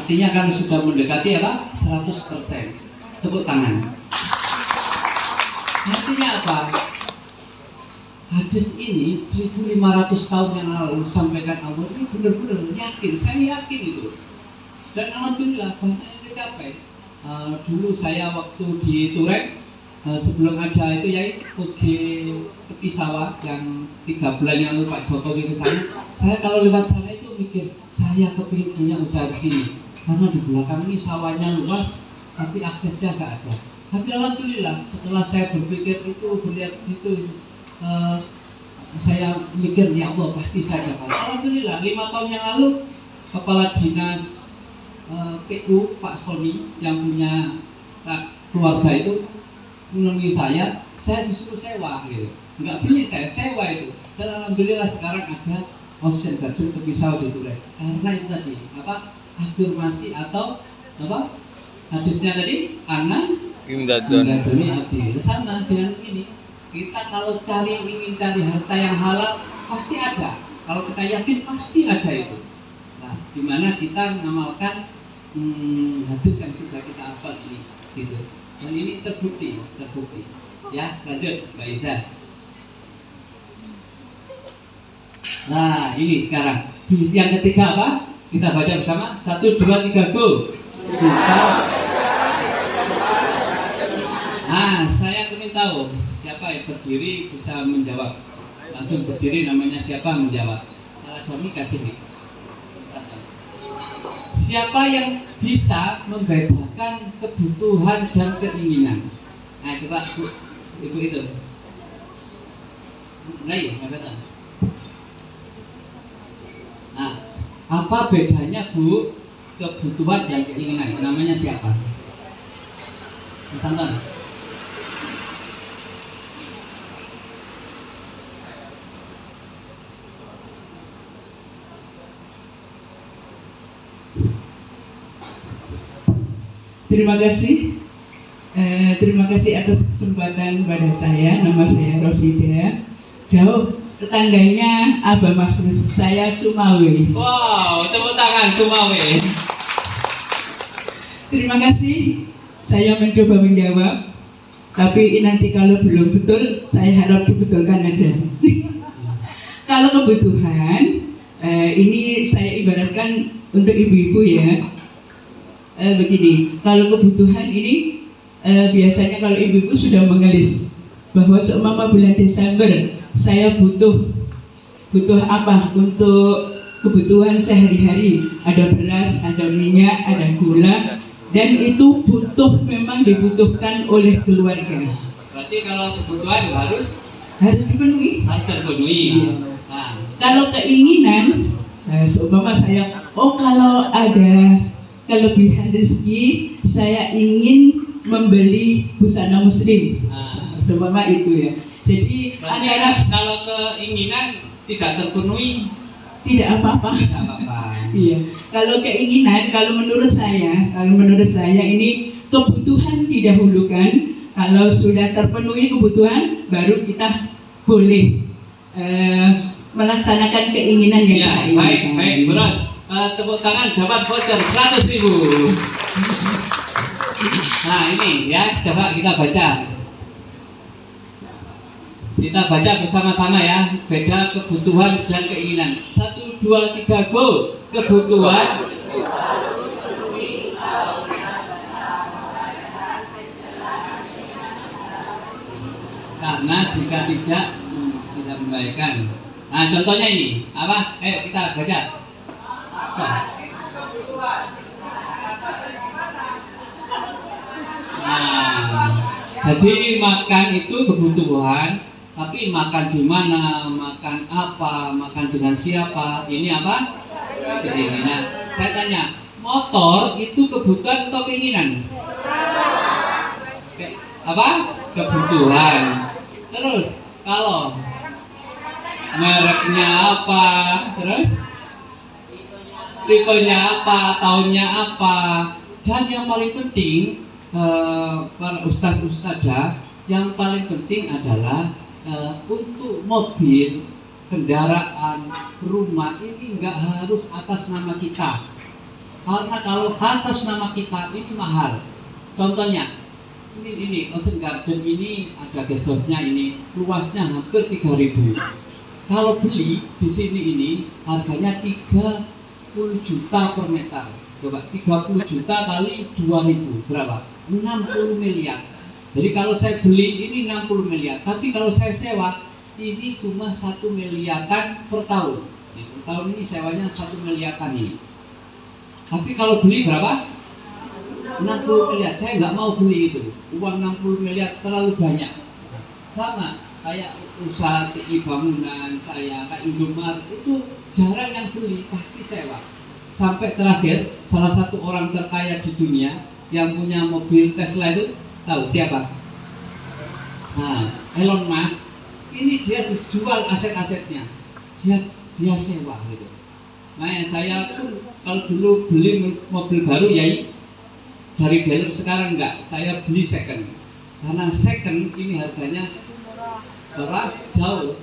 Artinya kan sudah mendekati apa? 100%. Tepuk tangan. Artinya apa? Hadis ini 1500 tahun yang lalu disampaikan Allah ini benar-benar yakin, saya yakin itu. Dan alhamdulillah banyak yang tercapai. Dulu saya waktu di Turen, sebelum ada itu ya Tepi Sawah yang 3 bulan yang lalu Pak Jokowi ke sana, saya kalau lewat sana itu mikir saya kepingin punya usaha di sini karena di belakang ini sawahnya luas tapi aksesnya nggak ada. Tapi alhamdulillah setelah saya berpikir itu, melihat situ, saya mikir ya Allah pasti saya dapat. Alhamdulillah 5 tahun yang lalu kepala dinas PU Pak Sony yang punya keluarga itu menemui saya disuruh sewa gitu, nggak beli, saya sewa itu. Dan alhamdulillah sekarang ada Ocean Garden Tepi Sawah di Turen. Karena itu tadi apa, afirmasi atau apa hadisnya tadi, ana demi abdi. Sama dengan ini, kita kalau ingin cari harta yang halal pasti ada. Kalau kita yakin pasti ada itu. Nah, dimana kita mengamalkan hadis yang sudah kita hafal ini, gitu. Dan ini terbukti. Ya, lanjut Mbak Iza. Nah, ini sekarang yang ketiga apa? Kita baca bersama. 1, 2, 3, go. Susah. Nah, saya ingin tahu siapa yang berdiri bisa menjawab. Langsung berdiri, namanya siapa menjawab. Kalau Jami kasih nih. Siapa yang bisa membedakan kebutuhan dan keinginan? Nah, coba ibu itu. Nah, iya, maksudnya. Nah, apa bedanya Bu kebutuhan dan keinginan? Namanya siapa? Mas Anton. Terima kasih atas kesempatan kepada saya. Nama saya Rosida. Jauh tetangganya Abah Mahfuz, saya Sumawi. Wow, tepuk tangan Sumawi. Terima kasih. Saya mencoba menjawab, tapi nanti kalau belum betul, saya harap dibetulkan aja. Kalau kebutuhan, ini saya ibaratkan untuk ibu-ibu ya. Begini, kalau kebutuhan ini biasanya kalau ibu-ibu sudah mengelis bahwa seumpama bulan Desember saya butuh apa untuk kebutuhan sehari-hari, ada beras, ada minyak, ada gula, dan itu memang dibutuhkan oleh keluarga. Berarti kalau kebutuhan harus dipenuhi. Iya. Nah, kalau keinginan, seumpama saya, kalau ada kelebihan rezeki, saya ingin membeli busana muslim. Seumpama itu ya. Jadi antara kalau keinginan tidak terpenuhi tidak apa-apa. Iya. Kalau keinginan, kalau menurut saya ini kebutuhan didahulukan. Kalau sudah terpenuhi kebutuhan, baru kita boleh melaksanakan keinginan yang kita inginkan. Baik, Bros. Tepuk tangan dapat voucher 100.000. Nah, ini ya, coba kita baca. Kita baca bersama-sama ya, beda kebutuhan dan keinginan. 1, 2, 3, go. Kebutuhan karena jika tidak membahayakan. Nah, contohnya ini apa? Ayo kita baca. Nah, jadi makan itu kebutuhan, tapi makan di mana, makan apa, makan dengan siapa, ini apa? Keinginan. Saya tanya, motor itu kebutuhan atau keinginan? Apa? Kebutuhan. Terus kalau mereknya apa, terus tipenya apa, tahunnya apa, dan yang paling penting para ustaz-ustazah, yang paling penting adalah untuk mobil, kendaraan, rumah ini nggak harus atas nama kita. Karena kalau atas nama kita ini mahal. Contohnya, ini Ocean Garden ini ada guest house-nya ini luasnya hampir 3.000. Kalau beli di sini ini harganya 30 juta per meter. Coba 30 juta kali 2.000 berapa? 60 miliar. Jadi kalau saya beli ini 60 miliar, tapi kalau saya sewa ini cuma 1 miliaran per tahun. Tahun ini sewanya 1 miliaran ini. Tapi kalau beli berapa? 60 miliar. Saya nggak mau beli itu. Uang 60 miliar terlalu banyak. Sama kayak usaha TI bangunan saya, kayak Indomaret itu jarang yang beli, pasti sewa. Sampai terakhir salah satu orang terkaya di dunia yang punya mobil Tesla itu tahu siapa? Nah, Elon Musk. Ini dia dijual aset-asetnya. Dia sewa gitu. Nah, saya pun kalau dulu beli mobil baru ya dari dealer, sekarang enggak, saya beli second. Karena second ini harganya berapa? Jauh.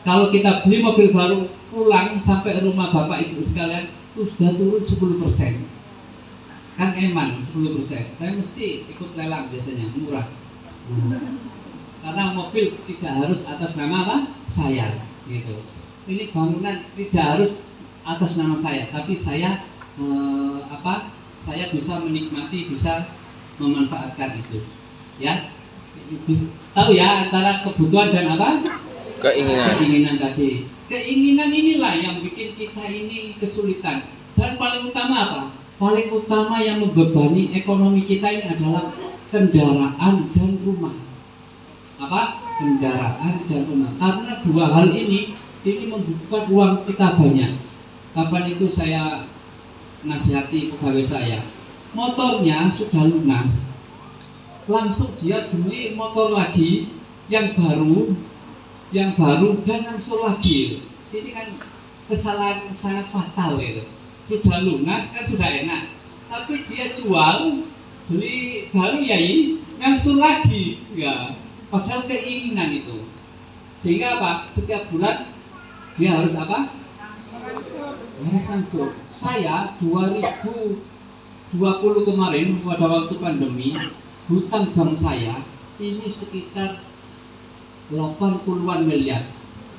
Kalau kita beli mobil baru pulang sampai rumah bapak ibu sekalian itu sudah turun 10%. Kan eman 10%. Saya mesti ikut lelang biasanya, murah. Karena mobil tidak harus atas nama apa? Saya gitu. Ini bangunan tidak harus atas nama saya, tapi saya saya bisa menikmati, bisa memanfaatkan itu, ya. Tahu ya antara kebutuhan dan apa? Keinginan tadi. Keinginan inilah yang bikin kita ini kesulitan. Dan paling utama apa? Paling utama yang membebani ekonomi kita ini adalah kendaraan dan rumah. Apa? Kendaraan dan rumah. Karena dua hal ini membutuhkan uang kita banyak. Kapan itu saya nasihati pegawai saya, motornya sudah lunas, langsung dia beli motor lagi yang baru dan langsung lagi. Ini kan kesalahan sangat fatal itu. Sudah lunas kan sudah enak, tapi dia jual beli baru ya ini langsung lagi, ya. Padahal keinginan itu, sehingga apa? Setiap bulan dia harus apa? Harus langsung. Saya 2020 kemarin pada waktu pandemi, hutang bank saya ini sekitar 80-an miliar.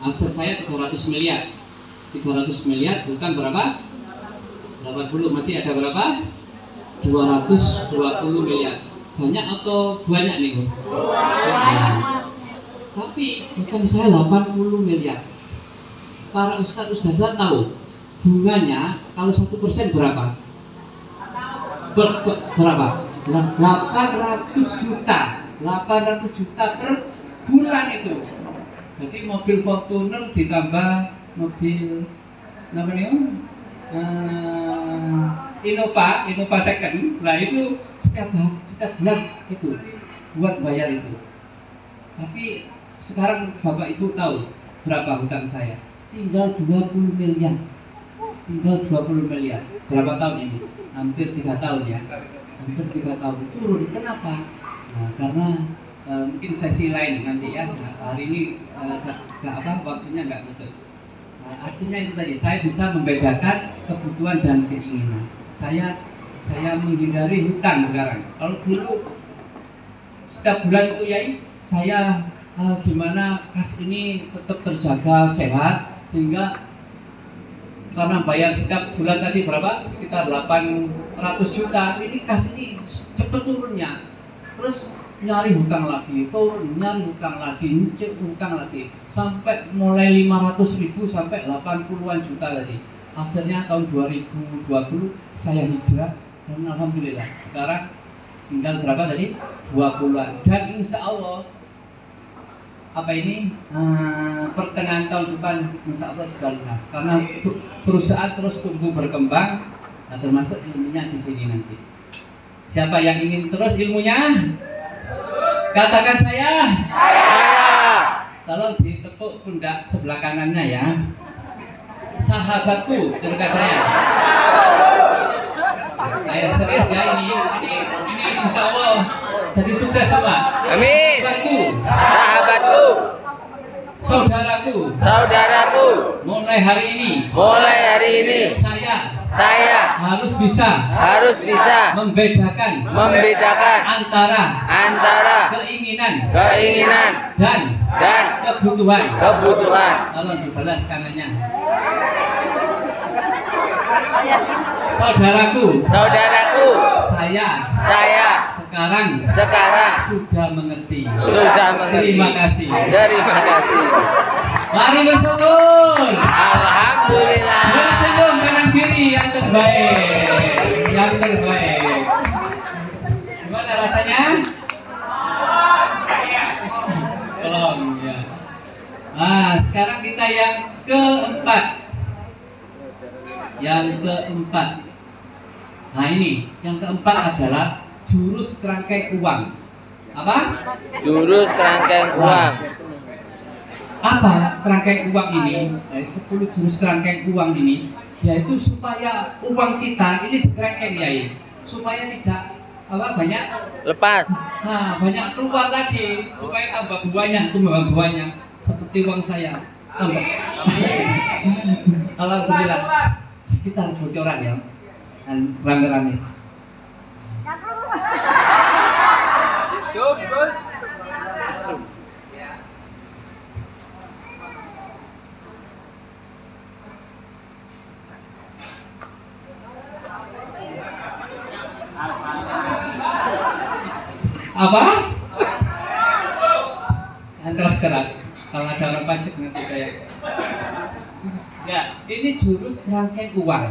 Aset saya 300 miliar. 300 miliar, hutang berapa? 80, masih ada berapa? 220 miliar. Banyak atau banyak nih? Tapi hutang saya 80 miliar. Para ustadz tahu bunganya kalau 1% berapa? Berapa? 800 juta. 800 juta per bulan itu. Jadi mobil Fortuner ditambah mobil namanya Innova second. Lah itu setiap bulan itu buat bayar itu. Tapi sekarang Bapak Ibu tahu berapa hutang saya? Tinggal 20 miliar. Tinggal 20 miliar. Berapa tahun ini? Hampir 3 tahun ya. Hampir 3 tahun turun. Kenapa? Nah, karena mungkin sesi lain nanti ya. Nah, hari ini waktunya nggak betul. Artinya itu tadi, saya bisa membedakan kebutuhan dan keinginan. Saya menghindari hutang sekarang. Kalau dulu setiap bulan itu ya saya gimana kas ini tetap terjaga sehat, sehingga karena bayar setiap bulan tadi berapa? Sekitar 800 juta. Ini kas ini cepat turunnya. Terus nyari hutang lagi, nyari hutang lagi, sampai mulai 500.000 sampai 80-an juta tadi. Akhirnya tahun 2020 saya hijrah dan alhamdulillah sekarang tinggal berapa tadi? 20-an. Dan insya Allah pertengahan tahun depan insya Allah sudah lunas, karena perusahaan terus tumbuh berkembang, nah, termasuk ilmunya di sini nanti. Siapa yang ingin terus ilmunya? Katakan saya. Tolong ditepuk pundak sebelah kanannya ya. Sahabatku, dekat saya. Ayo serius ya, ini insya Allah jadi sukses semua. Amin. Sahabatku, saudaraku, saudaraku, mulai hari ini saya Saya harus bisa membedakan antara keinginan dan kebutuhan. Tolong dibalas kanannya. Saudaraku, saya sekarang sudah mengerti. Terima kasih. Mari bersyukur. Alhamdulillah. Bersenyum kanan kiri yang terbaik. Gimana rasanya? Tolong ya. Nah, sekarang kita yang keempat. Nah ini, yang keempat adalah jurus kerangkeng uang. Apa? Jurus kerangkeng uang. Apa kerangkeng uang ini? 10 jurus kerangkeng uang ini, yaitu supaya uang kita ini dikerangkeng ya, supaya tidak banyak Lepas. Nah, banyak keluar tadi, supaya tambah banyak seperti uang saya. Tambah. Alhamdulillah. Sekitar bocoran ya. Dan rame-rame. Apa? Jangan keras-keras. Kalau ada orang pajak nanti saya. Ya, ini jurus kerangkeng uang.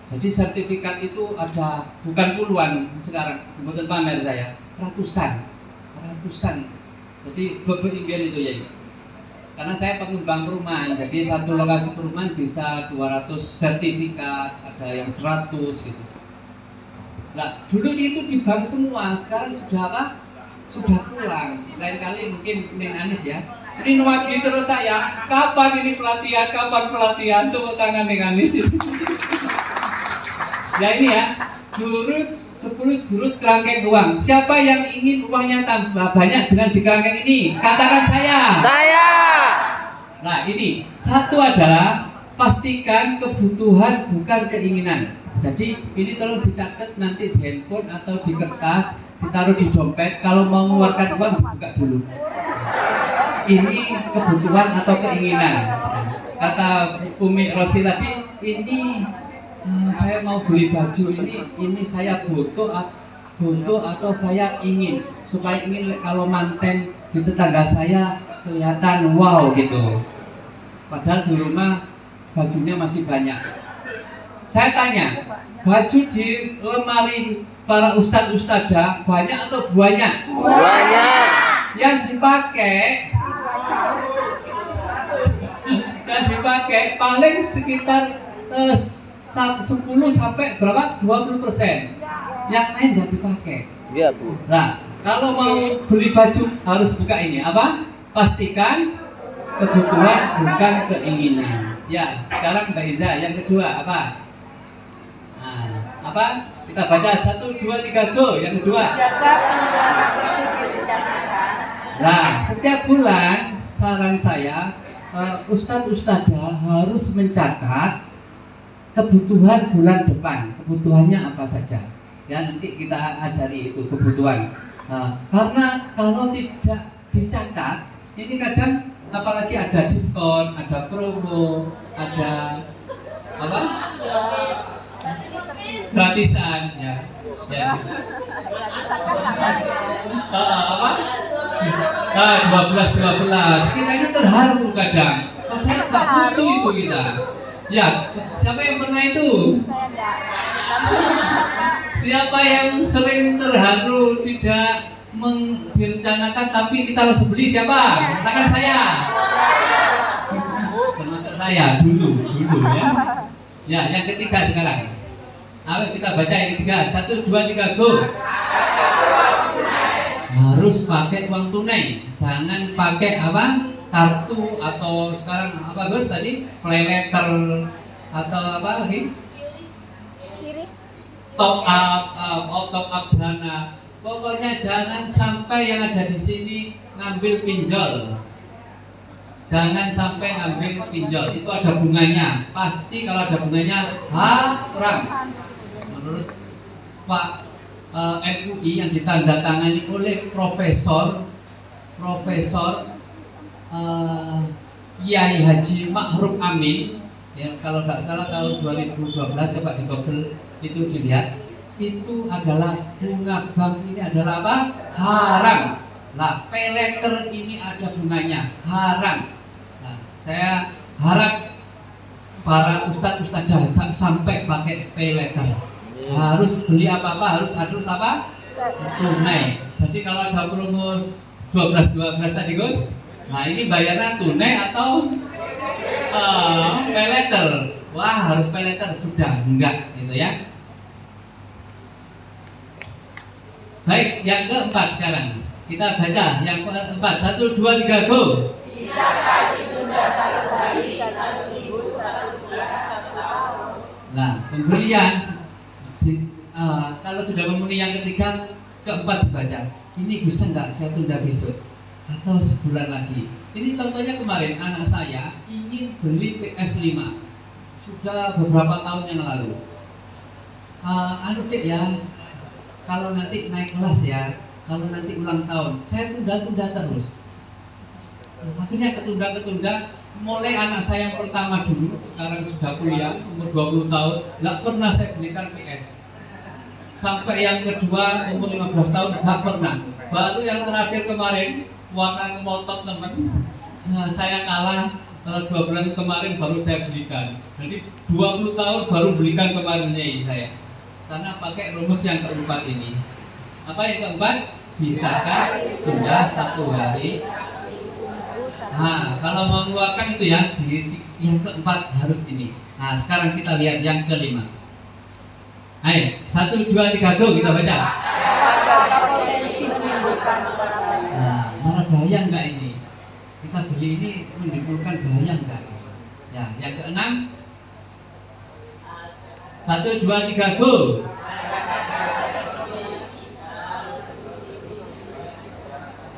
Jadi sertifikat itu ada bukan puluhan sekarang, bukan pamer saya, ratusan. Jadi berimpian itu ya. Karena saya pengembang perumahan, jadi satu lokasi perumahan bisa 200 sertifikat, ada yang 100 gitu. Nah, dulu itu di bank semua, sekarang sudah apa? Sudah pulang. Lain kali mungkin Neng Anis ya. Ini nuwagi terus saya, kapan ini pelatihan? Coba tangan Neng Anis ini. Ya ini ya, 10 jurus kerangkeng uang. Siapa yang ingin uangnya tambah banyak dengan di kerangkeng ini? Katakan saya. Nah ini, satu adalah pastikan kebutuhan bukan keinginan. Jadi ini tolong dicatat nanti di handphone atau di kertas, ditaruh di dompet. Kalau mau mengeluarkan uang dibuka dulu. Ini kebutuhan atau keinginan. Kata Umi Rosi tadi, ini saya mau beli baju ini saya butuh atau saya ingin, supaya ingin kalau manten di tetangga saya kelihatan wow gitu. Padahal di rumah bajunya masih banyak. Saya tanya, baju di lemari para ustadz-ustadzah banyak atau banyak? Banyak. Yang dipakai paling sekitar 10 sampai berapa? 20%. Yang lain nggak dipakai. Iya, Bu. Nah, kalau mau beli baju harus buka ini apa? Pastikan kebutuhan bukan keinginan. Ya, sekarang Mbak Iza yang kedua apa? Nah, apa? Kita baca 1, 2, 3 go. Yang kedua. Nah, setiap bulan saran saya ustadz-ustadzah harus mencatat kebutuhan bulan depan. Kebutuhannya apa saja? Ya, nanti kita ajari itu kebutuhan. Karena kalau tidak dicatat, ini kadang apalagi ada diskon, ada promo, ada apa? Gratisan ya. Apa? 12 kita ini terharu kadang. Padahal tak butuh itu kita. Ya, siapa yang pernah itu? Siapa yang sering terharu tidak direncanakan tapi kita harus beli? Siapa? Katakan saya. Termasuk saya dulu ya. Ya, yang ketiga sekarang. Ayo kita baca yang ketiga. 1, 2, 3 go. Harus pakai uang tunai. Jangan pakai apa? Kartu atau sekarang apa Gus tadi? Playletter atau apa lagi? Top up dana. Pokoknya jangan sampai yang ada di sini ngambil pinjol. Jangan sampai ambil pinjol, itu ada bunganya. Pasti kalau ada bunganya haram. Menurut Pak MUI yang ditandatangani oleh Profesor Kiai Haji Ma'ruf Amin, ya kalau nggak salah tahun 2012, coba di Google itu dilihat, itu adalah bunga bank ini adalah apa? Haram. Lah, pay letter ini ada bunganya, haram. Nah, saya harap para ustadz-ustadzah gak sampai pakai pay letter. Harus beli apa-apa harus apa? Tunai. Jadi kalau ada promo 12 tadi Gus, nah ini bayarnya tunai atau pay letter? Wah, harus pay letter, sudah enggak gitu ya. Baik, yang keempat sekarang kita baca yang keempat. 1, 2, 3, go. Bisakah ditunda 1 hari, 1 minggu, 1 bulan, 1 tahun? Nah, pemberian kalau sudah memenuhi yang ketiga, keempat dibaca. Ini bisa nggak saya tunda besok atau sebulan lagi? Ini contohnya kemarin anak saya ingin beli PS5 sudah beberapa tahun yang lalu. Dek ya, kalau nanti naik kelas ya, kalau nanti ulang tahun, saya tunda-tunda terus. Akhirnya ketunda. Mulai anak saya yang pertama dulu, sekarang sudah kuliah, umur 20 tahun, nggak pernah saya belikan PS. Sampai yang kedua, umur 15 tahun, nggak pernah. Baru yang terakhir kemarin, warna motor temen, saya kalah 2 bulan kemarin baru saya belikan. Jadi 20 tahun baru belikan kemarinnya ini saya. Karena pakai rumus yang keempat ini. Apa yang keempat? Bisakah tunda 1 hari? Nah, kalau mau mengeluarkan itu ya, yang keempat harus ini. Nah, sekarang kita lihat yang kelima. Ayo, 1, 2, 3, go, kita baca. Nah, marah bahaya enggak ini? Kita beli ini menimbulkan bahaya enggak? Ya, yang keenam. 1, 2, 3, go.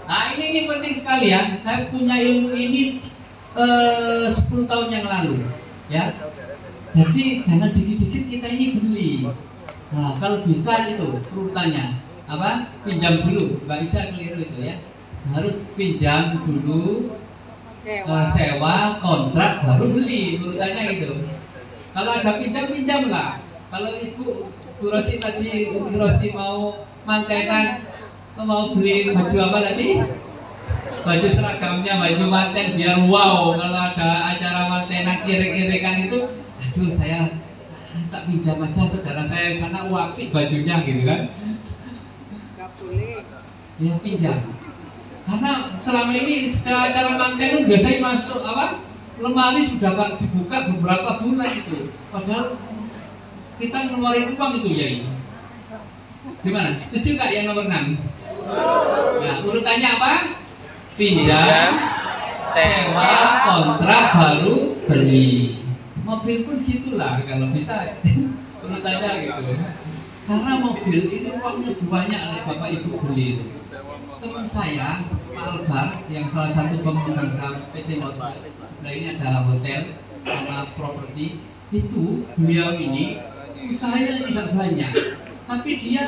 Nah, ini penting sekali ya. Saya punya ilmu ini 10 tahun yang lalu, ya. Jadi jangan dikit-dikit kita ini beli. Nah, kalau bisa itu urutannya apa? Pinjam dulu, Mbak Ica keliru itu ya. Harus pinjam dulu, sewa, kontrak, baru beli, urutannya gitu. Kalau ada pinjam lah. Kalau Ibu Rosi tadi, Ibu Rosi mau mantenan, mau beli baju apa tadi? Baju seragamnya, baju manten biar wow. Kalau ada acara mantenan irik-irikan itu, aduh saya tak pinjam aja saudara saya sana wakil bajunya gitu kan? Gak boleh. Ya pinjam. Karena selama ini setelah acara manten biasanya masuk apa? Lemari sudah gak dibuka beberapa bulan itu. Padahal kita ngeluarin uang itu ya ini. Gimana? Setuju gak yang nomor 6? Nah, urutannya apa? Pinjam, sewa, kontrak, baru beli. Mobil pun gitulah kalau bisa urutannya gitu. Karena mobil ini uangnya banyak Bapak Ibu beli itu. Teman saya, Pak Albar, yang salah satu pemegang saham PT Mosa, sebelah ini ada hotel sama properti, itu beliau ini usahanya tidak banyak, tapi dia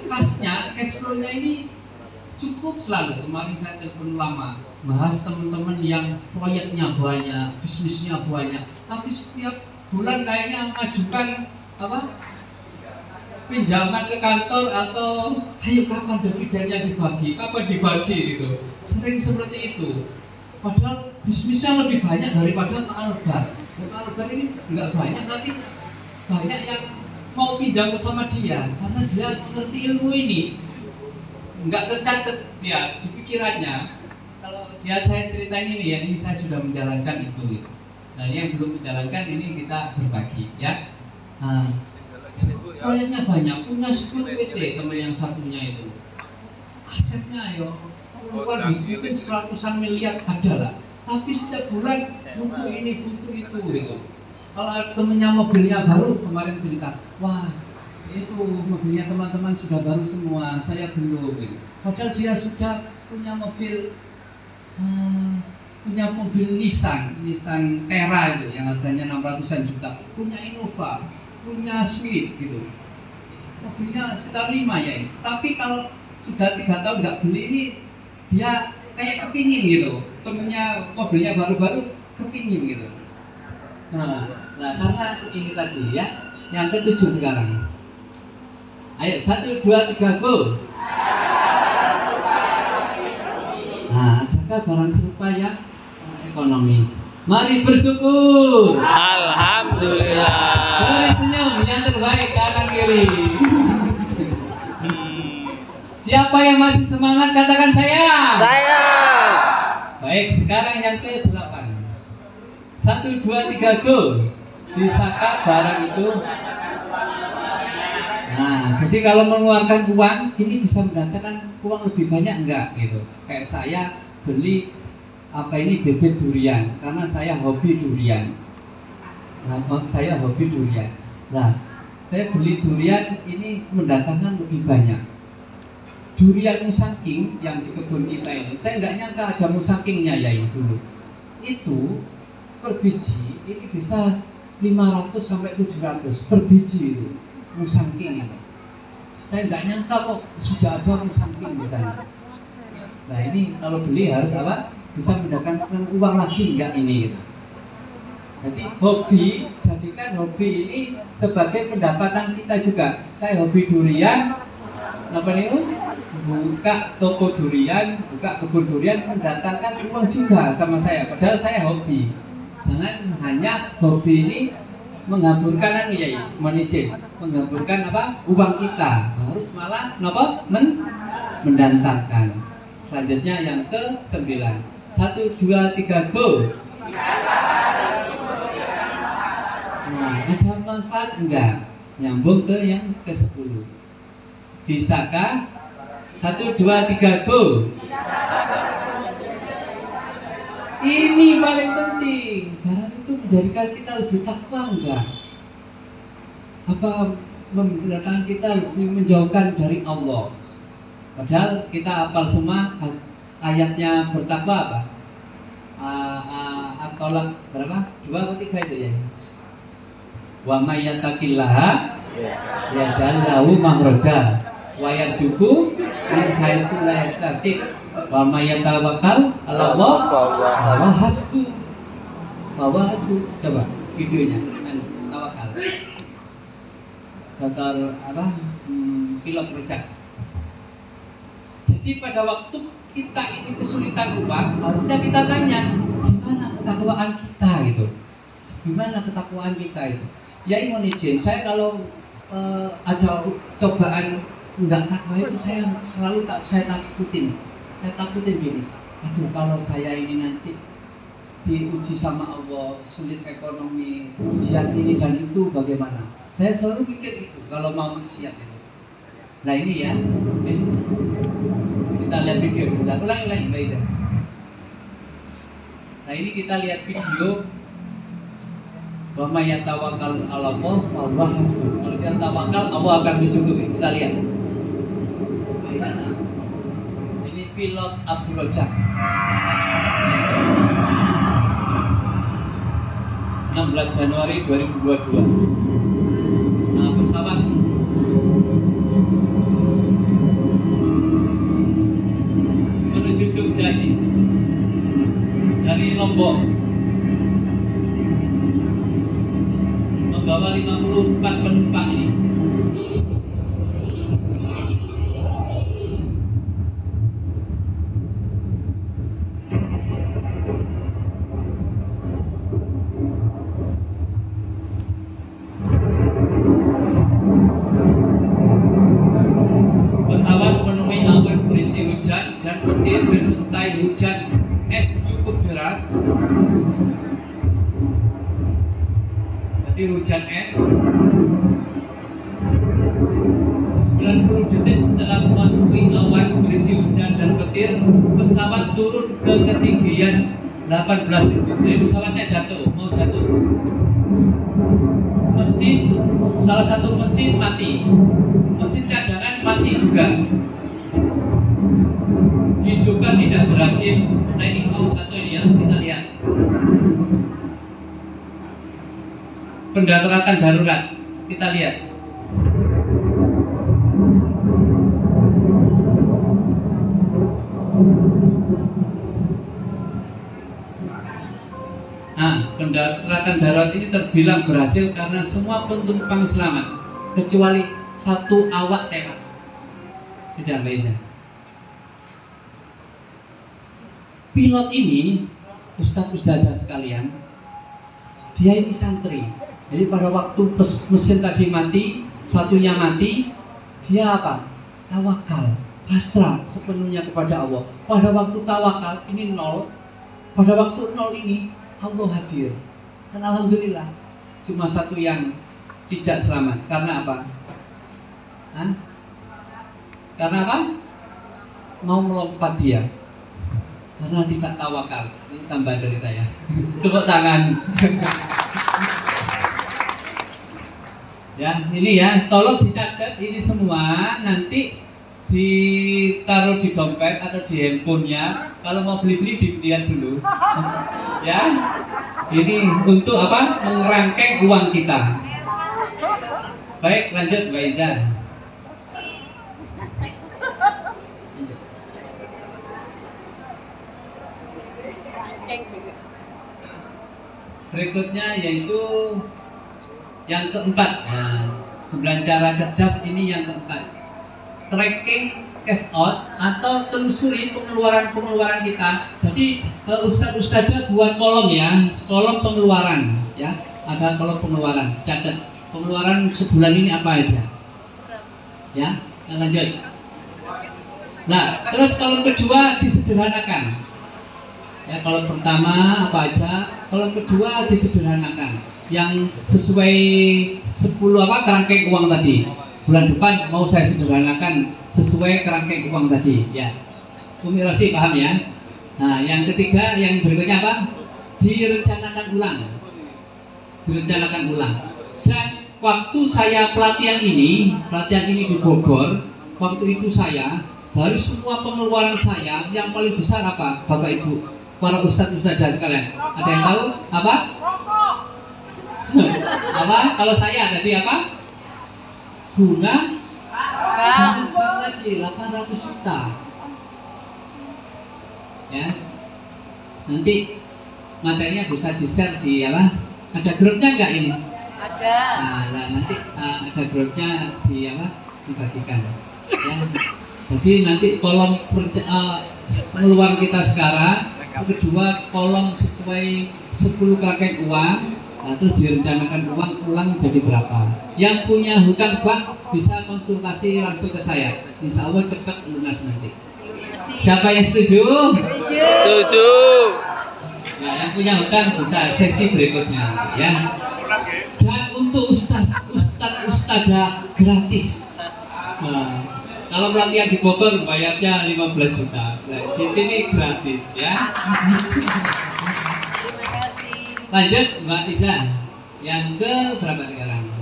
kasnya, cash flow-nya ini cukup selalu. Kemarin saya telepon lama, bahas teman-teman yang proyeknya banyak, bisnisnya banyak, tapi setiap bulan kayaknya mengajukan apa? Pinjaman ke kantor atau ayo kapan dividennya dibagi gitu. Sering seperti itu. Padahal bisnisnya lebih banyak daripada Pak Albar. Pak Albar ini enggak banyak, tapi banyak yang mau pinjam bersama dia karena dia mengerti ilmu ini. Enggak tercatat dia di pikirannya. Kalau dia saya ceritain ini ya, ini saya sudah menjalankan itu. Nah, yang belum menjalankan ini kita berbagi ya. Nah, proyeknya banyak, punya 10 PT teman yang satunya itu. Asetnya yo puluhan mungkin 100-an miliar ada lah. Tapi setiap bulan butuh ini, butuh itu gitu. Kalau temennya mobilnya baru kemarin cerita, wah itu mobilnya teman-teman sudah baru semua, saya belum gitu. Padahal dia sudah punya mobil punya mobil Nissan Terra itu yang harganya 600-an juta, punya Innova, punya Swift gitu, mobilnya sekitar 5 ya ini. Tapi kalau sudah 3 tahun nggak beli ini, dia kayak kepingin gitu, temennya mobilnya baru-baru kepingin gitu. Nah karena ini tadi ya, yang ke-7 sekarang. Ayo 1, 2, 3 go. Nah, adakah barang serupa yang ekonomis? Mari bersyukur. Alhamdulillah. Beri senyum yang terbaik kanan kiri. Siapa yang masih semangat katakan saya. Saya. Baik, sekarang yang ke-8. 1, 2, 3 go. Bisakah barang itu? Nah, jadi kalau mengeluarkan uang ini bisa mendatangkan uang lebih banyak enggak gitu. Kayak saya beli bebek durian karena saya hobi durian. Nah, saya hobi durian. Nah, saya beli durian ini mendatangkan lebih banyak. Durian musangking yang di kebun kita ini, saya nggak nyangka ada musangkingnya ya ini dulu. Itu per biji ini bisa 500 sampai 700 per biji itu. Musangking itu, saya nggak nyangka kok sudah ada musangking di sana. Nah ini kalau beli harus apa? Bisa mendapatkan uang lagi enggak ini gitu. Jadi hobi, jadikan hobi ini sebagai pendapatan kita juga. Saya hobi durian, apa nih? Buka toko durian, buka kebun durian, mendatangkan uang juga sama saya. Padahal saya hobi. Jangan hanya hobi ini menghamburkan ya, menghamburkan apa uang kita, harus malah mendatangkan. Selanjutnya yang ke-9. 1, 2, 3 go. Nah, ada manfaat enggak? Nyambung ke yang ke-10. Bisakah? 1, 2, 3 go. Ini paling penting. Barang itu menjadikan kita lebih takwa enggak? Apa mendatangkan kita lebih menjauhkan dari Allah? Padahal kita hafal semua ayatnya bertakwa apa? At-Tolak berapa? 2 atau 3 itu ya? Wa may yattaqillaha yaj'al lahu makhraja wa yarzuqhu min haitsu la yahtasib. Wa may yatawakkal 'ala Allah fa hasbuh. Bahwa hasbuh. Coba videonya tawakal. Kantor apa? Pilot rejak. Jadi pada waktu kita ini kesulitan uang, harusnya kita tanya, gimana ketakwaan kita gitu? Gimana ketakwaan kita itu? Ya mohon izin, saya kalau ada cobaan enggak takwa itu saya selalu saya takutin. Saya takutin gini, aduh kalau saya ini nanti diuji sama Allah, sulit ekonomi, ujian ini dan itu bagaimana? Saya selalu pikir itu kalau mau maksiat itu. Nah ini ya, ini. Kita lihat video sebentar, ulangi Mbak Iza. Nah ini kita lihat video. Wa may yatawakkal 'ala Allah fa huwa hasbuh. Kalau kita tawakal, Allah akan mencukupi. Kita lihat. Ini pilot Abdul Rojak. 16 Januari 2022. Nah, pesawat menuju Jogja ini dari Lombok membawa 54 penumpang ini. Pesawat menemui awan berisi hujan dan petir disertai hujan es cukup deras. Jadi hujan es 90 detik setelah memasuki awan berisi hujan dan petir, pesawat turun ke ketinggian 18.000. Jadi pesawatnya jatuh, mau jatuh. Salah satu mesin mati, mesin cadangan mati juga. Hidupkan tidak berhasil Nah ini mau satu ini ya, kita lihat. Pendaratan darurat, kita lihat. Nah, pendaratan darurat ini terbilang berhasil karena semua penumpang selamat kecuali satu awak tewas. Sudah Mbak Iza. Pilot ini, ustadz-ustadzah sekalian, dia ini santri. Jadi pada waktu mesin tadi mati, satunya mati, dia apa? Tawakal, pasrah sepenuhnya kepada Allah. Pada waktu tawakal ini nol, pada waktu nol ini Allah hadir. Dan alhamdulillah cuma satu yang tidak selamat. Karena apa? Hah? Karena apa? Mau melompat dia. Karena tidak tawakal. Ini tambahan dari saya. Tepuk tangan. Ya, ini ya, tolong dicatat ini semua, nanti ditaruh di dompet atau di handphonenya. Kalau mau beli-beli dilihat dulu. Ya, ini untuk apa? Mengerangkeng uang kita. Baik, lanjut Mbak Iza. Berikutnya yaitu yang keempat. Nah, 9 cara cerdas ini yang keempat. Tracking cash out atau telusuri pengeluaran kita. Jadi ustadz-ustadzah buat kolom ya, kolom pengeluaran ya. Ada kolom pengeluaran. Catat pengeluaran sebulan ini apa aja. Ya, lanjut. Nah, terus kolom kedua disederhanakan. Ya, kolom pertama apa aja, kolom kedua disederhanakan. Yang sesuai 10 apa kerangkeng uang tadi. Bulan depan mau saya sederhanakan sesuai kerangkeng uang tadi ya. Umi Rosi paham ya? Nah, yang ketiga, yang berikutnya apa? Direncanakan ulang. Direncanakan ulang. Dan waktu saya pelatihan ini di Bogor, waktu itu saya dari semua pengeluaran saya yang paling besar apa? Bapak Ibu, para ustadz-ustadzah sekalian. Ada yang tahu apa? Apa? Kalau saya tadi apa? Bunga tadi 800 juta. Ya. Nanti materinya bisa di-share di apa? Ada grupnya enggak ini? Ada. Nah, nanti ada grupnya di apa? Dibagikan. Ya. Jadi nanti kolom pengeluaran kita sekarang, kedua kolom sesuai 10 kerangkeng uang. Nah, terus direncanakan ulang jadi berapa. Yang punya hutang bank bisa konsultasi langsung ke saya. Insya Allah cepat lunas nanti. Siapa yang setuju? Susu. Ya, yang punya hutang bisa sesi berikutnya ya. Dan untuk ustadzah gratis. Nah, kalau pelatihan di Bogor bayarnya 15 juta. Nah, di sini gratis ya. Lanjut Mbak Iza, yang ke berapa sekarang?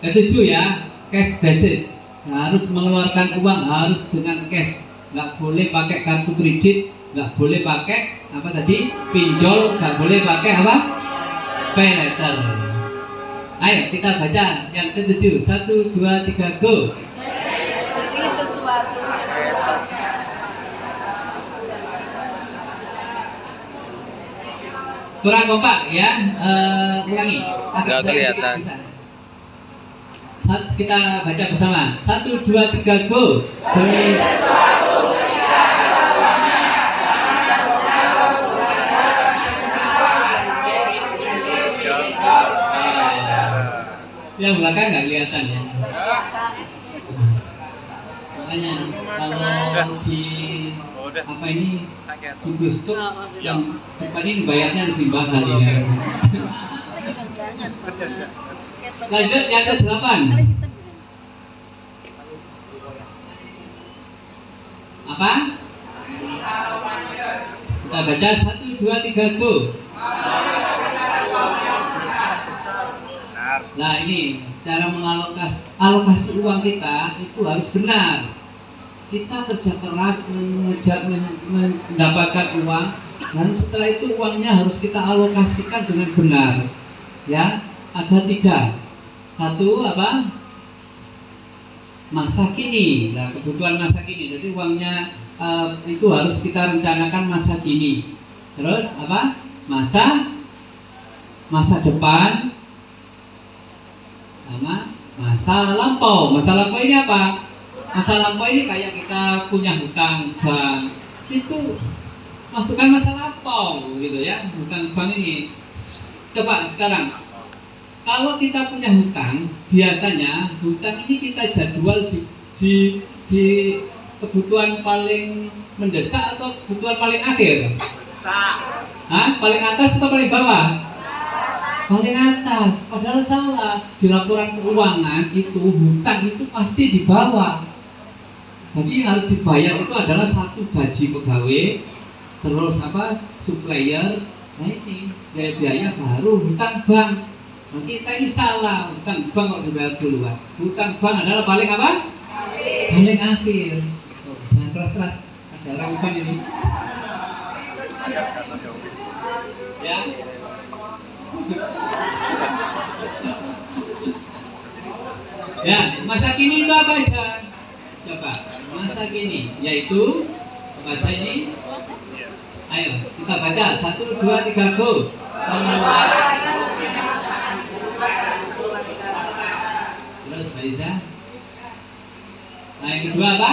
Ke-7 ya, cash basis. Nah, harus mengeluarkan uang harus dengan cash, nggak boleh pakai kartu kredit, nggak boleh pakai apa tadi pinjol, nggak boleh pakai apa pay letter. Ayo kita baca yang ke-7, 1, 2, 3, go. Beli sesuatu. Kurang kompak ya, ulangi. Nggak kelihatan. Kita baca bersama. 1, 2, 3, go. Beli yang belakang nggak kelihatan ya. Makanya kalau di apa ini di Gusto yang depan ini bayarnya lebih mahal ini. Lanjut yang ke-8. Apa? Kita baca 1, 2, 3, go. Nah ini cara alokasi uang kita itu harus benar. kita kerja keras mendapatkan uang, dan setelah itu uangnya harus kita alokasikan dengan benar. Ya, ada 3. Satu apa? Masa kini. Nah, kebutuhan masa kini. Jadi uangnya itu harus kita rencanakan masa kini. Terus apa? Masa depan sama masa lampau. Masa lampau ini apa? Masa lampau ini kayak kita punya hutang bank, itu masukkan masa lampau gitu ya, hutang bank ini. Coba sekarang, kalau kita punya hutang, biasanya hutang ini kita jadwal di kebutuhan paling mendesak atau kebutuhan paling akhir? Hah? Paling atas atau paling bawah? Paling atas. Padahal salah. Di laporan keuangan itu hutang itu pasti di bawah. Jadi yang harus dibayar itu adalah 1 gaji pegawai, terus apa? Supplier. Nah ini biaya baru hutang bank. Nah, kita ini salah. Hutang bank kalau dibayar duluan. Hutang bank adalah paling apa? Paling akhir. Oh, jangan keras-keras. Ada orang bank ini. Ya. Ya, masa kini itu apa aja? Coba, masa kini yaitu apa aja ini? Ayo, kita baca 1, 2, 3, go. Terus Mbak Isa. Nah, yang kedua apa?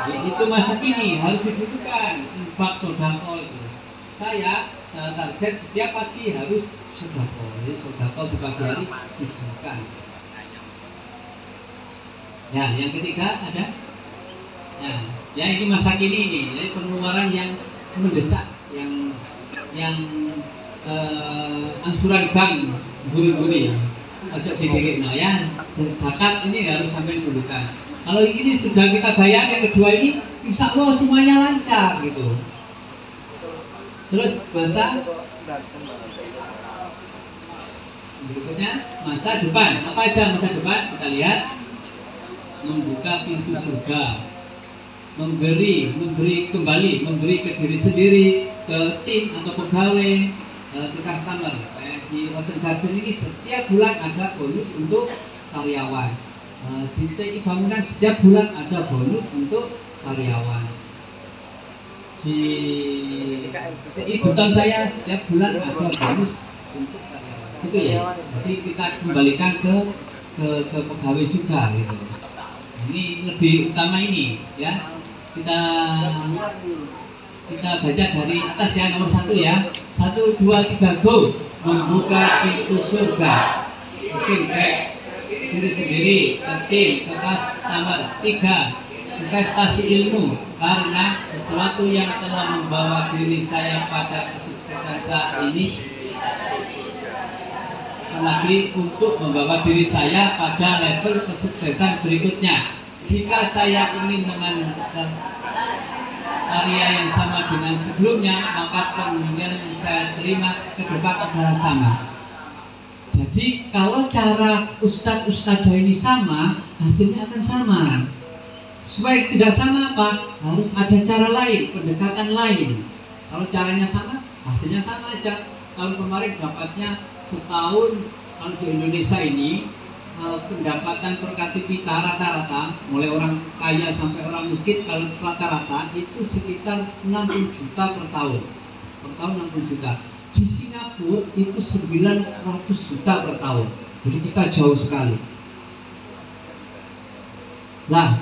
Itu masa kini harus dibutuhkan infak sodako itu. Saya target setiap pagi harus sodako. Jadi sodako di pagi hari dibutuhkan. Ya, yang ketiga ada. Ya ini masa kini ini. Jadi pengeluaran yang mendesak, yang angsuran bank guri-guri. Ojo dikit. Nah ya, zakat ini harus sampai dulukan. Kalau ini sudah kita bayar, yang kedua ini insya Allah semuanya lancar gitu. Terus masa berikutnya masa depan. Apa aja masa depan? Kita lihat. Membuka pintu surga, memberi kembali, memberi ke diri sendiri, ke tim atau pegawai, ke customer. Kayak di Rosen Garden ini setiap bulan ada bonus untuk karyawan. Di TI Bangunan setiap bulan ada bonus untuk karyawan. Di TI Buton saya setiap bulan ada bonus untuk karyawan. Itu ya. Jadi kita kembalikan ke pegawai juga gitu. Ini lebih utama ini ya. Kita baca dari atas ya, nomor 1 ya. 1, 2, 3, go. Membuka pintu surga. Mungkin baik diri sendiri, ke tim, ke customer. 3, investasi ilmu, karena sesuatu yang telah membawa diri saya pada kesuksesan saat ini, lagi untuk membawa diri saya pada level kesuksesan berikutnya. Jika saya ingin menganugerahkan karya yang sama dengan sebelumnya, maka penghinaan yang saya terima ke depan adalah sama. Jadi kalau cara ustadz-ustadzah ini sama, hasilnya akan sama. Supaya tidak sama apa? Harus ada cara lain, pendekatan lain. Kalau caranya sama, hasilnya sama aja. Kalau kemarin dapatnya setahun, kalau di Indonesia ini pendapatan per kapita rata-rata, mulai orang kaya sampai orang miskin, kalau rata-rata itu sekitar 60 juta per tahun. Per tahun 60 juta. Di Singapura itu 900 juta per tahun. Jadi kita jauh sekali. Nah,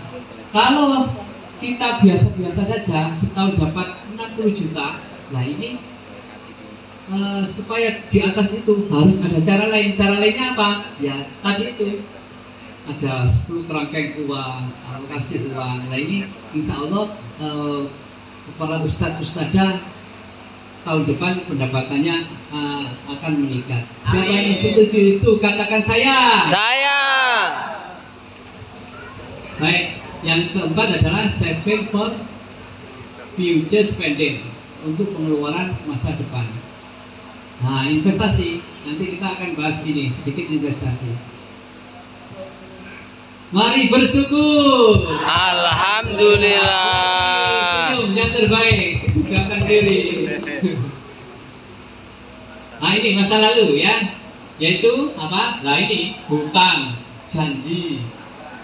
kalau kita biasa-biasa saja setahun dapat 60 juta, nah ini supaya di atas itu harus ada cara lain. Cara lainnya apa? Ya tadi itu ada 10 kerangkeng uang, alokasi uang. Nah ini insya Allah para ustadz-ustadzah tahun depan pendapatannya akan meningkat. Siapa yang setuju itu katakan saya. Saya. Baik, yang keempat adalah saving for future spending, untuk pengeluaran masa depan. Nah, investasi, nanti kita akan bahas ini sedikit investasi. Mari bersyukur. Alhamdulillah. Senyum yang terbaik. Tegakkan diri. Nah ini masa lalu ya, yaitu apa? Nah ini hutang, janji,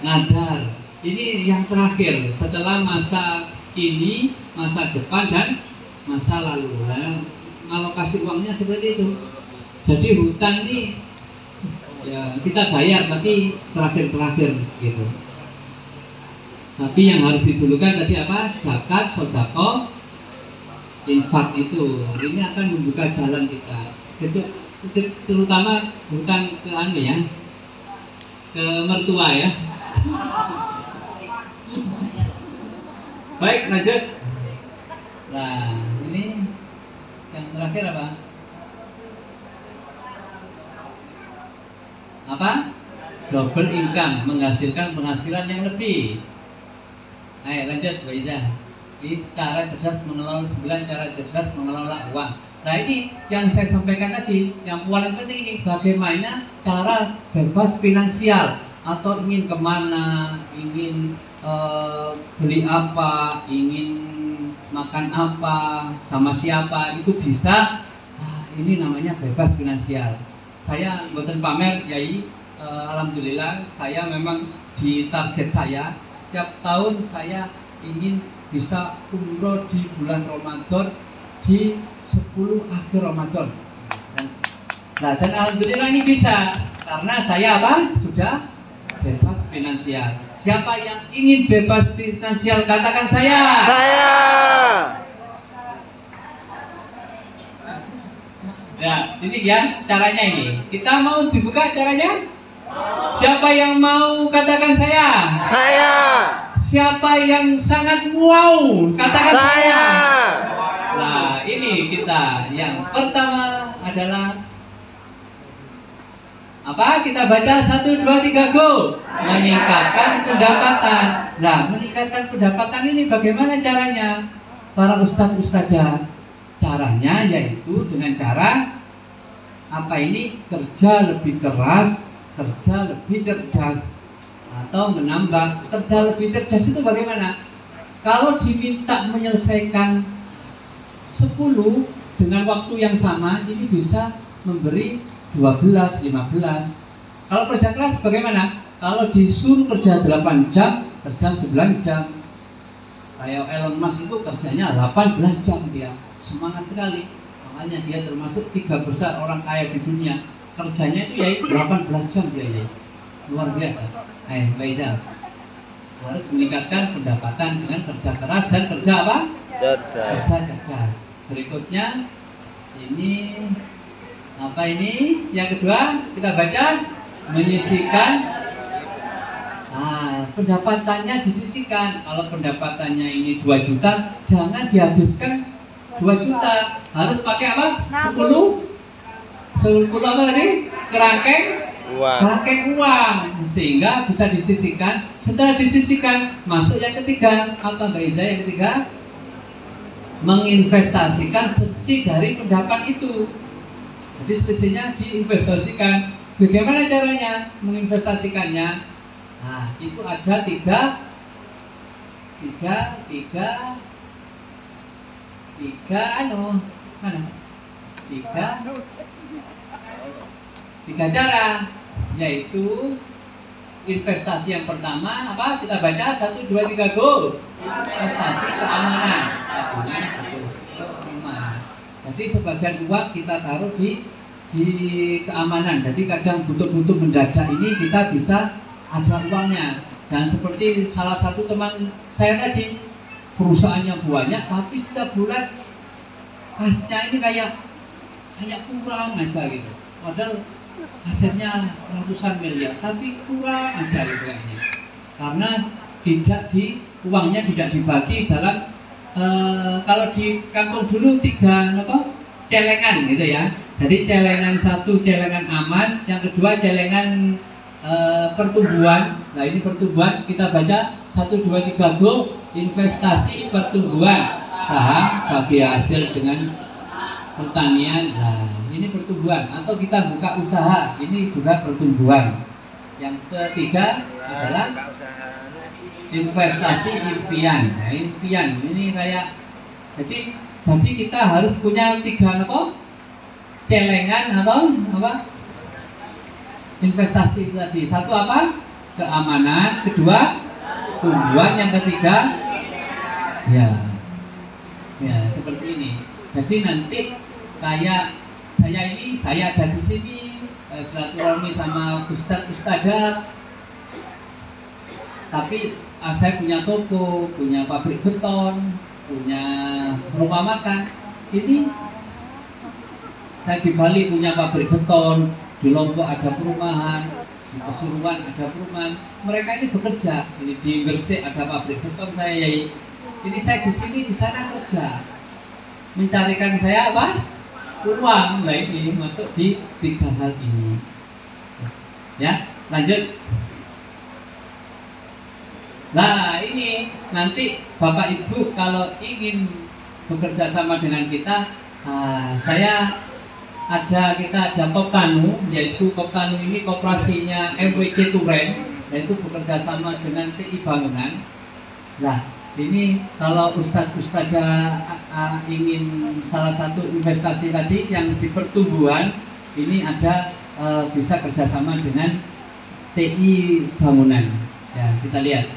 nadar. Ini yang terakhir setelah masa ini, masa depan dan masa lalu. Nah, alokasi uangnya seperti itu. Jadi hutang ini ya kita bayar tapi terakhir gitu. Tapi yang harus didulukan tadi apa? Zakat, sedekah, infak itu. Ini akan membuka jalan kita. Terutama hutang ke anu ya, ke mertua ya. Baik, lanjut. Nah, ini yang terakhir apa? Apa? Double income, menghasilkan penghasilan yang lebih. Ayo lanjut, Mbak Iza. Ini cara cerdas mengelola 9 cara cerdas mengelola uang. Nah ini yang saya sampaikan tadi, yang paling penting ini bagaimana cara bebas finansial atau ingin kemana, ingin beli apa, ingin makan apa, sama siapa itu bisa. Ini namanya bebas finansial. Saya buatan pamer, Yai. Alhamdulillah saya memang di target saya setiap tahun saya ingin bisa umroh di bulan Ramadan di 10 akhir Ramadan. Nah, dan alhamdulillah ini bisa karena saya apa? Sudah bebas finansial. Siapa yang ingin bebas finansial katakan saya. Saya. Nah, ini ya caranya ini. Kita mau dibuka caranya? Siapa yang mau katakan saya? Saya. Siapa yang sangat wow katakan Saya. Nah, ini kita. Yang pertama adalah apa? Kita baca 1, 2, 3 go. Meningkatkan pendapatan. Nah, meningkatkan pendapatan ini bagaimana caranya? Para ustadz-ustadzah, caranya yaitu dengan cara apa ini? Kerja lebih keras, kerja lebih cerdas, atau menambah. Kerja lebih cerdas itu bagaimana? Kalau diminta menyelesaikan 10 dengan waktu yang sama, ini bisa memberi 12, 15. Kalau kerja keras bagaimana? Kalau disuruh kerja 8 jam, kerja 9 jam. Kayak Elon Musk itu kerjanya 18 jam dia. Semangat sekali. Makanya dia termasuk 3 besar orang kaya di dunia. Kerjanya itu ya 18 jam dia ya. Luar biasa. Mbak Iza harus meningkatkan pendapatan dengan kerja keras dan kerja apa? Cerdas. Kerja cerdas. Berikutnya ini apa ini? Yang kedua kita baca menyisihkan. Pendapatannya disisihkan. Kalau pendapatannya ini 2 juta, jangan dihabiskan 2 juta. Harus pakai apa? 10 apa tadi? Kerangkeng uang sehingga bisa disisihkan. Setelah disisihkan, masuk yang ketiga. Apa Mbak Iza yang ketiga? Menginvestasikan selisih dari pendapat itu. Jadi selisihnya diinvestasikan. Bagaimana caranya menginvestasikannya? Nah, itu ada tiga cara, yaitu investasi yang pertama apa? Kita baca 1, 2, 3 go. Investasi keamanan, tabungan ke rumah. Jadi sebagian uang kita taruh di keamanan. Jadi kadang butuh mendadak ini kita bisa ada uangnya. Jangan seperti salah satu teman saya tadi, perusahaannya banyak tapi setiap bulan kasnya ini kayak kurang aja gitu. Padahal asetnya ratusan miliar tapi kurang aja gitu kan sih. Karena uangnya tidak dibagi dalam kalau di kampung dulu 3 celengan gitu ya. Jadi celengan 1 celengan aman, yang kedua celengan pertumbuhan. Nah ini pertumbuhan kita baca 1, 2, 3 go. Investasi pertumbuhan, saham bagi hasil dengan pertanian. Nah ini pertumbuhan. Atau kita buka usaha, ini juga pertumbuhan. Yang ketiga adalah investasi impian. Nah, impian ini kayak jadi kita harus punya 3 apa? Celengan atau apa? Investasi itu tadi. 1 apa? Keamanan, 2 tumbuhan, yang ketiga ya seperti ini. Jadi nanti kayak saya ada di sini silaturahmi sama ustadzah, tapi saya punya toko, punya pabrik beton, punya rumah makan. Ini saya di Bali punya pabrik beton, di Lombok ada perumahan, di Pasuruan ada perumahan. Mereka ini bekerja. Ini di Gresik ada pabrik beton saya. Ini saya di sini, di sana kerja, mencarikan saya apa? Uang. Nah ini masuk di 3 hal ini. Ya, lanjut. Nah ini nanti Bapak Ibu kalau ingin bekerja sama dengan kita, kita ada Koptanu, yaitu Koptanu ini koperasinya MWC Turen, yaitu bekerja sama dengan TI Bangunan. Nah ini kalau ustadzah ingin salah satu investasi tadi yang di pertumbuhan, ini ada bisa kerjasama dengan TI Bangunan. Ya kita lihat.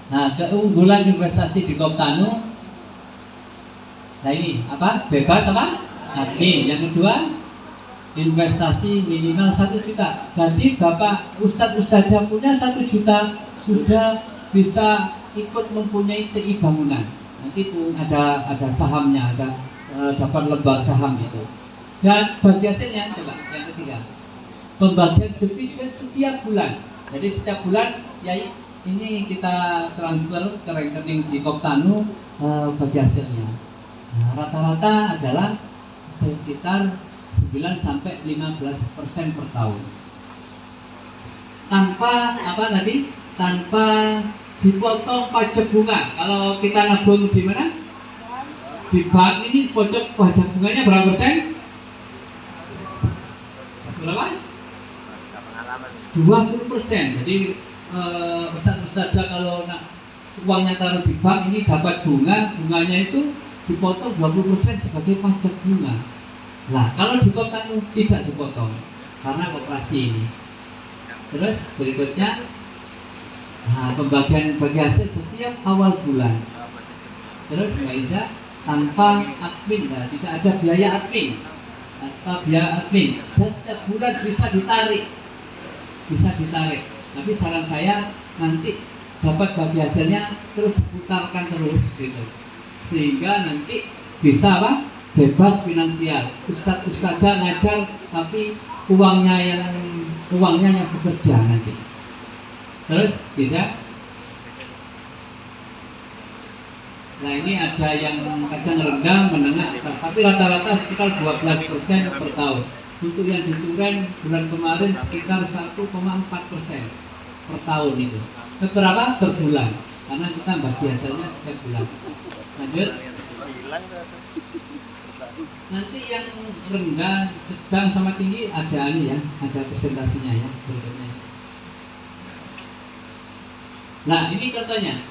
Nah keunggulan investasi di Koptanu. Nah ini apa? Bebas apa? Admin. Yang kedua, investasi minimal 1 juta. Jadi Bapak Ustadzah punya 1 juta sudah bisa ikut mempunyai TI Bangunan. Nanti pun ada sahamnya, ada dapat lembar saham itu. Dan bagi hasilnya coba yang ketiga, pembagian dividen setiap bulan. Jadi setiap bulan ya ini kita transfer ke rekening di Koptanu bagi hasilnya. Nah, rata-rata adalah sekitar 9-15% per tahun. Tanpa apa tadi? Tanpa dipotong pajak bunga. Kalau kita nabung di mana? Di bank ini pajak bunganya berapa persen? Berapa? 20%. Jadi ustadzah kalau uangnya taruh di bank ini dapat bunganya itu dipotong 20% sebagai pajak bunga. Nah, kalau di Koptanu tidak dipotong karena koperasi ini. Terus berikutnya, pembagian bagi hasil setiap awal bulan. Terus nggak bisa tanpa admin, tidak ada biaya admin, dan setiap bulan bisa ditarik. Tapi saran saya nanti dapat bagi hasilnya terus diputarkan terus gitu, sehingga nanti bisa apa? Bebas finansial. Ustadzah ngajar tapi uangnya yang bekerja nanti. Terus bisa. Nah ini ada yang kadang rendah, menengah, atas, tapi rata-rata sekitar 12% per tahun. Untuk yang di Turen bulan kemarin sekitar 1,4% per tahun itu. Berapa? Per bulan. Karena kita bagi hasilnya setiap bulan. Lanjut. Nanti yang rendah, sedang sama tinggi ada ada presentasinya ya berikutnya. Nah ini contohnya.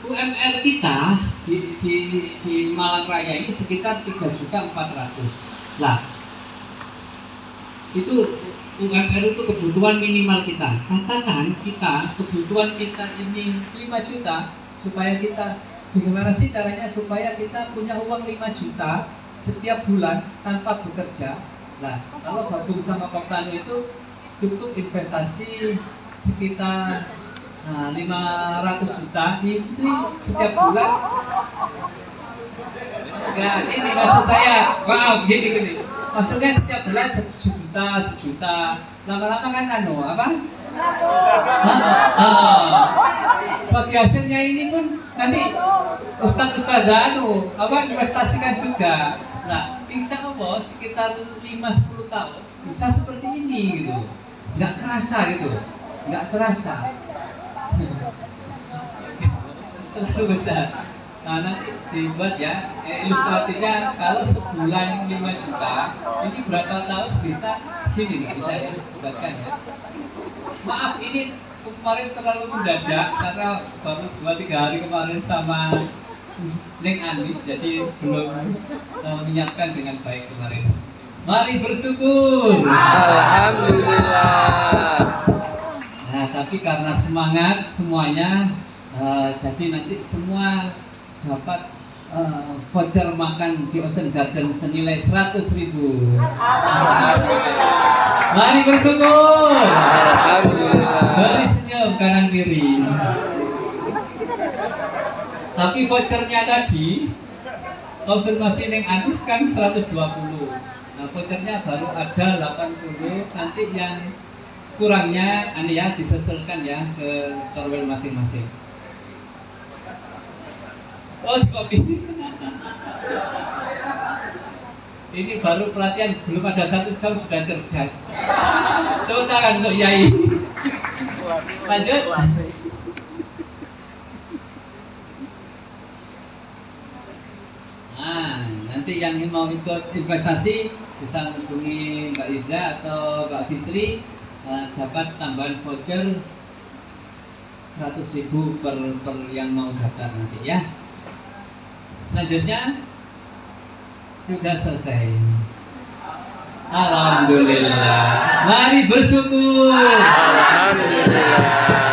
UMR kita di Malang Raya ini sekitar 3.400.000. Lah itu UMR itu kebutuhan minimal kita. Katakan kebutuhan kita ini 5 juta, supaya kita bagaimana sih caranya supaya kita punya uang 5 juta setiap bulan tanpa bekerja. Nah kalau gabung sama Koptanu itu cukup investasi sekitar 500 juta itu setiap bulan. Ya gini maksud saya, maaf gini. Maksudnya setiap bulan 1 juta. Lama-lama kan apa? Bagi hasilnya ini pun nanti ustadzah investasikan juga. Nah, insya Allah sekitar 5-10 tahun bisa seperti ini gitu. Nggak terasa. Terlalu besar. Nah nanti dibuat ya ilustrasinya kalau sebulan 5 juta, ini berapa tahun bisa segini nggak bisa ya buatkan ya. Maaf ini kemarin terlalu mendadak karena baru 2-3 hari kemarin sama Neng Anis, jadi belum menyiapkan dengan baik kemarin. Mari bersyukur. Alhamdulillah. Nah tapi karena semangat semuanya, jadi nanti semua dapat voucher makan di Ocean Garden senilai 100.000. Mari bersyukur. Alhamdulillah. Beri senyum kanan kiri. Tapi vouchernya tadi konfirmasi Neng Anis kan 120. Nah vouchernya baru ada 80. Nanti yang kurangnya ya disesuaikan ya ke korwil masing-masing. Oh, kopi. Ini baru pelatihan, belum ada 1 jam sudah cerdas. Tepuk tangan untuk Yai. Lanjut. Nah, nanti yang mau ikut investasi bisa menghubungi Mbak Iza atau Mbak Fitri, dapat tambahan voucher 100.000 per yang mau daftar nanti ya. Selanjutnya sudah selesai. Alhamdulillah. Mari bersyukur. Alhamdulillah.